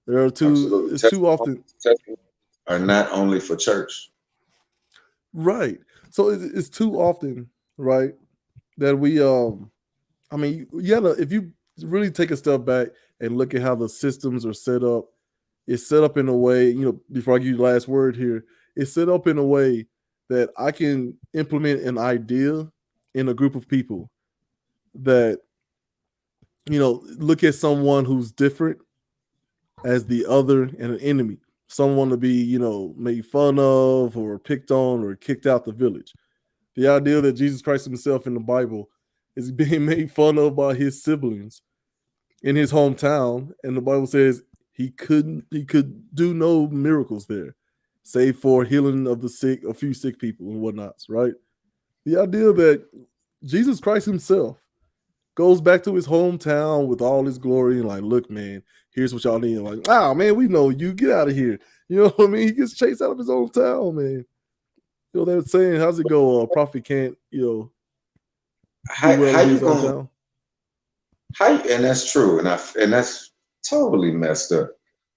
There are absolutely. it's too often, Testimonies are not only for church. right. So it's too often, right, that we, I mean, you gotta, if you really take a step back and look at how the systems are set up, it's set up in a way, before I give you the last word here, it's set up in a way that I can implement an idea in a group of people that, look at someone who's different as the other and an enemy, someone to be, made fun of or picked on or kicked out the village. The idea that Jesus Christ himself in the Bible is being made fun of by his siblings in his hometown, and the Bible says he could do no miracles there, save for healing of the sick, a few sick people and whatnots, right? The idea that Jesus Christ himself goes back to his hometown with all his glory and like, look, man, here's what y'all need. Like, oh man, we know you. Get out of here. You know what I mean? He gets chased out of his own town, man. They're saying, how's it go? Prophet can't, do well How in you his own gonna town. and that's true, and that's totally messed up.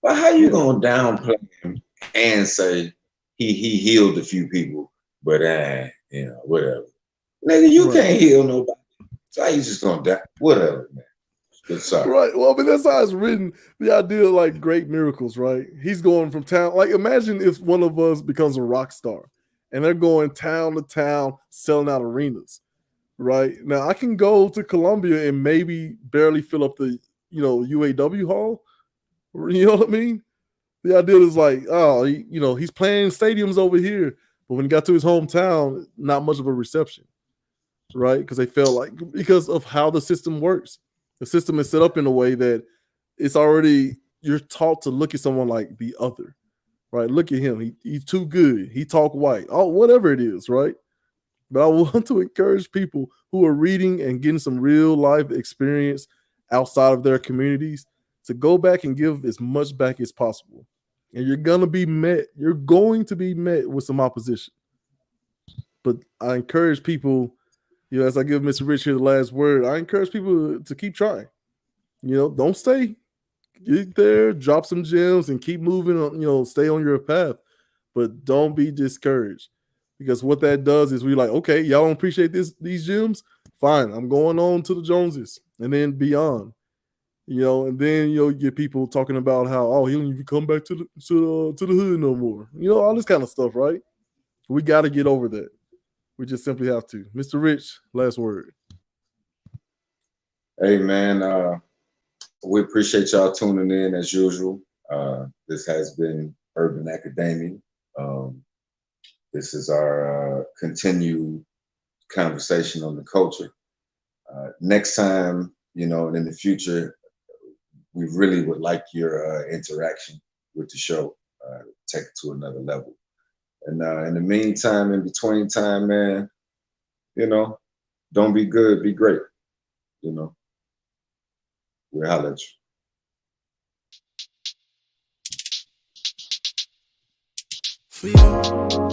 But how you Yeah. gonna downplay him and say he healed a few people, but whatever. Nigga, you Right. can't heal nobody. So you just gonna die. Whatever, man. Good sorry. Right. Well, I mean, that's how it's written. The idea of like great miracles, right? He's going from town. Like, imagine if one of us becomes a rock star and they're going town to town selling out arenas, right? Now, I can go to Columbia and maybe barely fill up the, UAW hall. You know what I mean? The idea is like, oh, he's playing stadiums over here, but when he got to his hometown, not much of a reception, right? Because they felt like because of how the system works, the system is set up in a way that it's already you're taught to look at someone like the other, right? Look at him, he's too good, he talk white, oh, whatever it is, right? But I want to encourage people who are reading and getting some real life experience outside of their communities to go back and give as much back as possible. And you're going to be met with some opposition. But I encourage people, as I give Mr. Rich here the last word, I encourage people to keep trying. Don't stay. Get there, drop some gems, and keep moving on, stay on your path. But don't be discouraged. Because what that does is we're like, okay, y'all don't appreciate these gems? Fine, I'm going on to the Joneses and then beyond. And then you get people talking about how he don't even come back to the hood no more. All this kind of stuff, right? We got to get over that. We just simply have to. Mr. Rich, last word. Hey man, we appreciate y'all tuning in as usual. This has been Urban Academia. This is our continued conversation on the culture. Next time, and in the future, we really would like your interaction with the show. Take it to another level. And in the meantime, in between time, man, don't be good, be great. We'll holler at you. For you.